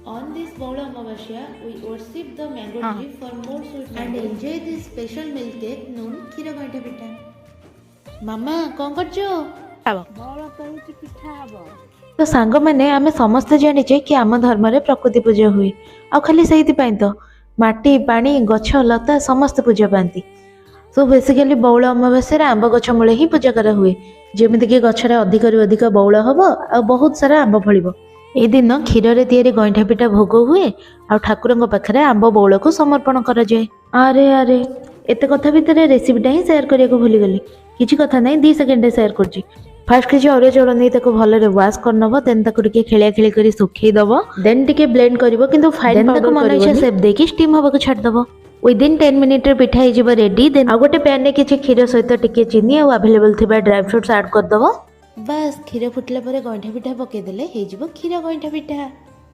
On this Baula Amavasya, we worship the mango tree for more sweet and enjoy this special milk cake known Khira Gaita Pita. Mama, କଣ କରୁଛୁ? ତ ସାଙ୍ଗମାନେ ଆମେ ସମସ୍ତେ ଜାଣିଛେ କି ଆମ ଧର୍ମରେ ପ୍ରକୃତି ପୂଜା ହୁଏ ଆଉ ଖାଲି ସେଇଥିପାଇଁ ତ ମାଟି ପାଣି ଗଛ ଲତା ସମସ୍ତେ ପୂଜା ପାଆନ୍ତି। ସୋ ବେସିକାଲି ବଉଳ ଅମାବାସ୍ୟାରେ ଆମ୍ବ ଗଛ ମୂଳେ ହିଁ ପୂଜା କରାହୁଏ ଯେମିତିକି ଗଛରେ ଅଧିକରୁ ଅଧିକ ବଉଳ ହବ ଆଉ ବହୁତ ସାରା ଆମ୍ବ ଫଳିବ। ଏଇ ଦିନ କ୍ଷୀରରେ ତିଆରି ଗଇଁଠା ପିଠା ଭୋଗ ହୁଏ ଆଉ ଠାକୁରଙ୍କ ପାଖରେ ଆମ୍ବ ବଉଳକୁ ସମର୍ପଣ କରାଯାଏ। ଆରେ ଆରେ ଏତେ କଥା ଭିତରେ ରେସିପିଟା ହିଁ ସେୟାର କରିବାକୁ ଭୁଲିଗଲି। କିଛି କଥା ନାହିଁ 2 ସେକେଣ୍ଡରେ ସେୟାର କରୁଛି। ଫାର୍ଷ୍ଟ କିଛି ଅରୁଆ ଚାଉଳ ନେଇ ତାକୁ ଭଲରେ ୱାଶ କରିନେବ, ଦେନ୍ ତାକୁ ଟିକେ ଖେଳିଆ ଖେଳି କରି ଶୁଖେଇଦେବ, ଦେନ୍ ଟିକେ ବ୍ଲେଣ୍ଡ କରିବ କିନ୍ତୁ ଫାଇନ୍ ପାଉଡର ମନ ଇଚ୍ଛା ସେପ୍ ଦେଇକି ଷ୍ଟିମ୍ ହେବାକୁ ଛାଡ଼ିଦେବ। ୱିଦିନ୍ 10 ମିନିଟ୍ରେ ପିଠା ହେଇଯିବ ରେଡି। ଦେନ୍ ଆଉ ଗୋଟେ ପ୍ୟାନ୍ରେ କିଛି କ୍ଷୀର ସହିତ ଟିକେ ଚିନି ଆଉ ଆଭେଲେବଲ୍ ଥିବା ଡ୍ରାଏ ଫ୍ରୁଟ୍ସ ଆଡ୍ କରିଦେବ। ବାସ୍ କ୍ଷୀର ଫୁଟିଲା ପରେ ଗଇଁଠା ପିଠା ପକେଇଦେଲେ ହେଇଯିବ କ୍ଷୀର ଗଇଁଠା ପିଠା।